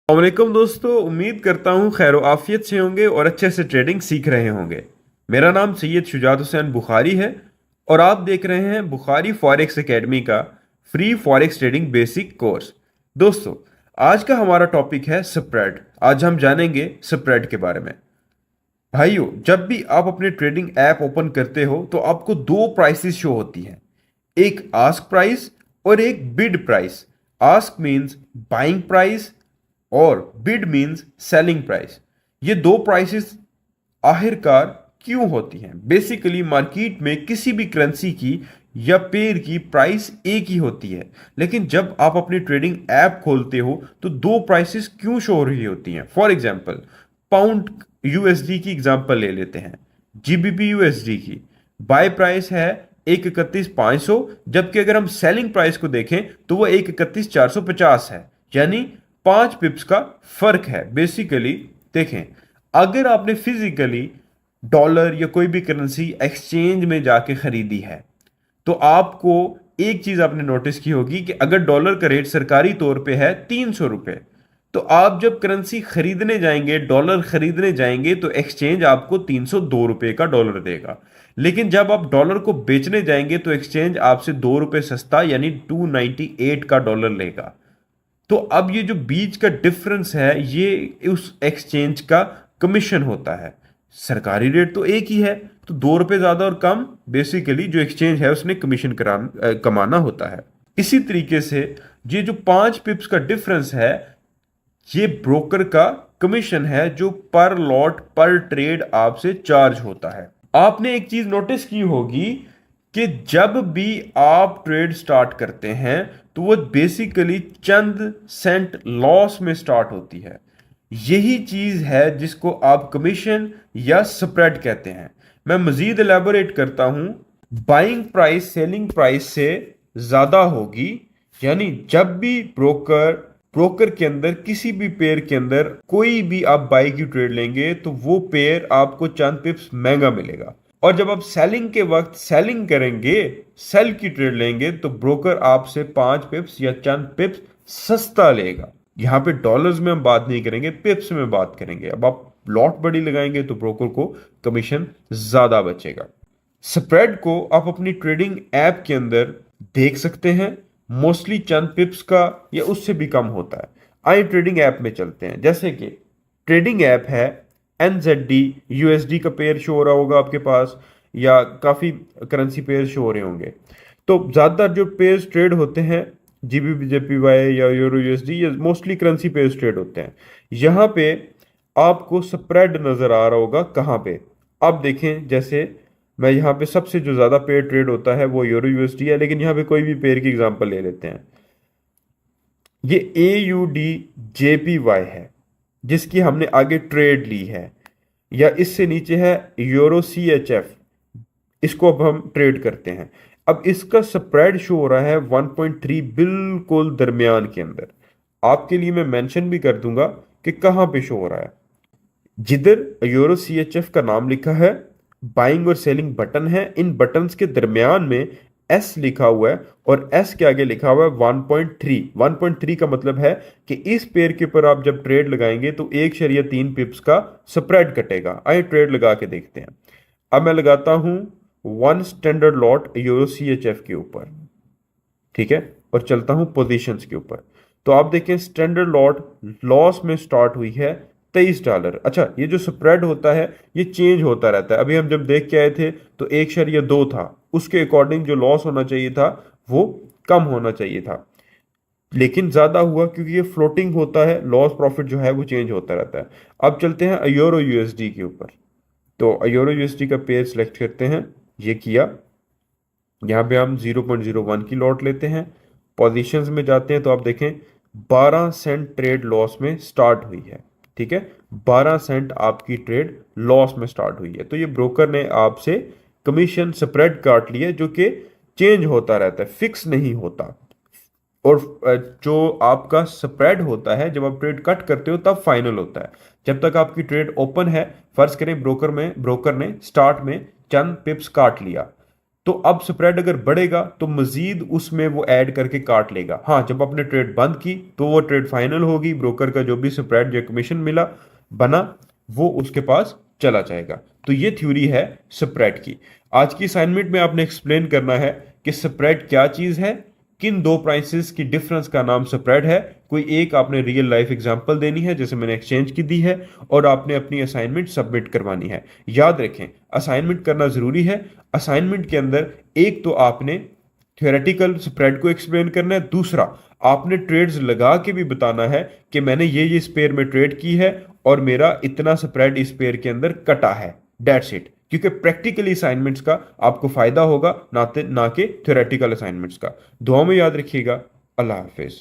वालेकुम दोस्तों, उम्मीद करता हूँ खैर आफियत से होंगे और अच्छे से ट्रेडिंग सीख रहे होंगे। मेरा नाम सैयद शुजात हुसैन बुखारी है और आप देख रहे हैं बुखारी फॉरेक्स एकेडमी का free forex trading basic course. दोस्तों, आज का हमारा टॉपिक है स्प्रेड। आज हम जानेंगे स्प्रेड के बारे में। भाइयों, जब भी आप अपने ट्रेडिंग ऐप ओपन करते हो तो आपको दो प्राइसेस शो होती हैं, एक आस्क प्राइस और एक bid price. Ask means buying price और बिड मींस सेलिंग प्राइस। ये दो प्राइसेस आखिरकार क्यों होती हैं? बेसिकली मार्केट में किसी भी करेंसी की या पेयर की प्राइस एक ही होती है, लेकिन जब आप अपनी ट्रेडिंग ऐप खोलते हो तो दो प्राइसेस क्यों शो हो रही होती हैं? फॉर एग्जांपल, पाउंड यूएसडी की एग्जांपल ले लेते हैं, जीबीपी यूएसडी की बाय प्राइस है 131,500, जबकि अगर हम सेलिंग प्राइस को देखें तो वो 131,450 है, यानी 5 पिप्स का फर्क है। बेसिकली देखें, अगर आपने फिजिकली डॉलर या कोई भी करेंसी एक्सचेंज में जाके खरीदी है तो आपको एक चीज आपने नोटिस की होगी कि अगर डॉलर का रेट सरकारी तौर पे है 300 रुपए, तो आप जब करेंसी खरीदने जाएंगे, डॉलर खरीदने जाएंगे, तो एक्सचेंज आपको 302 रुपए का डॉलर देगा। लेकिन जब आप डॉलर को बेचने जाएंगे तो एक्सचेंज आपसे 2 रुपए सस्ता यानी 298 का डॉलर लेगा। तो अब ये जो बीच का डिफरेंस है, ये उस एक्सचेंज का कमीशन होता है। सरकारी रेट तो एक ही है, तो 2 रुपए ज्यादा और कम बेसिकली जो एक्सचेंज है उसने कमीशन कमाना होता है। इसी तरीके से ये जो 5 पिप्स का डिफरेंस है, ये ब्रोकर का कमीशन है जो पर लॉट पर ट्रेड आपसे चार्ज होता है। आपने एक चीज नोटिस की होगी कि जब भी आप ट्रेड स्टार्ट करते हैं तो वो बेसिकली चंद सेंट लॉस में स्टार्ट होती है। यही चीज है जिसको आप कमीशन या स्प्रेड कहते हैं। मैं मजीद एलैबोरेट करता हूं, बाइंग प्राइस सेलिंग प्राइस से ज्यादा होगी, यानी जब भी ब्रोकर के अंदर किसी भी पेयर के अंदर कोई भी आप बाई की ट्रेड लेंगे तो वो पेयर आपको चंद पिप्स महंगा मिलेगा, और जब आप सेलिंग के वक्त सेलिंग करेंगे, सेल की ट्रेड लेंगे, तो ब्रोकर आपसे 5 पिप्स या चंद पिप्स सस्ता लेगा। यहां पे डॉलर्स में हम बात नहीं करेंगे, पिप्स में बात करेंगे। अब आप लॉट बड़ी लगाएंगे तो ब्रोकर को कमीशन ज्यादा बचेगा। स्प्रेड को आप अपनी ट्रेडिंग ऐप के अंदर देख सकते हैं, मोस्टली चंद पिप्स का या उससे भी कम होता है। आइए ट्रेडिंग ऐप में चलते हैं। जैसे कि ट्रेडिंग ऐप है एनजेडी यूएसडी का पेयर शो हो रहा होगा आपके पास, या काफ़ी करेंसी पेयर शो हो रहे होंगे। तो ज़्यादातर जो पेयर्स ट्रेड होते हैं जीबीपी जेपीवाई या यूरो यूएसडी, या मोस्टली करेंसी पेयर्स ट्रेड होते हैं। यहाँ पे आपको स्प्रेड नज़र आ रहा होगा कहाँ पे? अब देखें, जैसे मैं यहाँ पे सबसे जो ज़्यादा पेयर ट्रेड होता है वो यूरो यूएसडी है, लेकिन यहाँ पे कोई भी पेयर की एग्जांपल ले लेते हैं। ये AUD JPY है जिसकी हमने आगे ट्रेड ली है, या इससे नीचे है यूरो CHF, इसको अब हम ट्रेड करते हैं। अब इसका स्प्रेड शो हो रहा है 1.3 बिल्कुल दरमियान के अंदर। आपके लिए मैं मेंशन भी कर दूंगा कि कहां पे शो हो रहा है। जिधर यूरो CHF का नाम लिखा है, बाइंग और सेलिंग बटन है, इन बटन्स के दरमियान में एस लिखा हुआ है, और एस के आगे लिखा हुआ है 1.3। 1.3 का मतलब है कि इस पेयर के ऊपर आप जब ट्रेड लगाएंगे तो 1.3 पिप्स का स्प्रेड कटेगा। आइए ट्रेड लगा के देखते हैं। अब मैं लगाता हूं 1 स्टैंडर्ड लॉट यूरो CHF के ऊपर, ठीक है, और चलता हूं पोजीशंस के ऊपर। तो आप देखें स्टैंडर्ड लॉट लॉस में स्टार्ट हुई है $23। अच्छा, ये जो स्प्रेड होता है ये चेंज होता रहता है। अभी हम जब देख के आए थे तो 1.2 था, उसके अकॉर्डिंग जो लॉस होना चाहिए था वो कम होना चाहिए था, लेकिन ज्यादा हुआ क्योंकि ये फ्लोटिंग होता है, लॉस प्रॉफिट जो है वो चेंज होता रहता है। अब चलते हैं यूरो यूएसडी के ऊपर। तो यूरो यूएसडी का पेयर सेलेक्ट करते हैं, ये किया। यहाँ पे हम 0.01 की लॉट लेते हैं, पोजीशंस में जाते हैं तो आप देखें 12 सेंट ट्रेड लॉस में स्टार्ट हुई है, ठीक है। 12 सेंट आपकी ट्रेड लॉस में स्टार्ट हुई है, तो ये ब्रोकर ने आपसे कमीशन स्प्रेड काट लिया, जो कि चेंज होता रहता है, फिक्स नहीं होता। और जो आपका स्प्रेड होता है जब आप ट्रेड कट करते हो तब फाइनल होता है। जब तक आपकी ट्रेड ओपन है, फर्ज करें ब्रोकर ने स्टार्ट में चंद पिप्स काट लिया, तो अब स्प्रेड अगर बढ़ेगा तो मजीद उसमें वो ऐड करके काट लेगा। हाँ, जब आपने ट्रेड बंद की तो वो ट्रेड फाइनल होगी, ब्रोकर का जो भी स्प्रेड जो कमीशन मिला बना वो उसके पास चला जाएगा। तो ये थ्योरी है स्प्रेड की। आज की असाइनमेंट में आपने एक्सप्लेन करना है कि स्प्रेड क्या चीज है, किन दो प्राइसेस की डिफरेंस का नाम स्प्रेड है। कोई एक आपने रियल लाइफ एग्जांपल देनी है जैसे मैंने एक्सचेंज की दी है, और आपने अपनी असाइनमेंट सबमिट करवानी है। याद रखें, असाइनमेंट करना जरूरी है। असाइनमेंट के अंदर एक तो आपने थ्योरेटिकल स्प्रेड को एक्सप्लेन करना है, दूसरा आपने ट्रेड्स लगा के भी बताना है कि मैंने ये इस पेयर में ट्रेड की है और मेरा इतना स्प्रेड इस पेयर के अंदर कटा है। That's it. क्योंकि प्रैक्टिकली असाइनमेंट्स का आपको फायदा होगा ना कि थ्योरेटिकल असाइनमेंट्स का। दुआ में याद रखिएगा। अल्लाह हाफिज।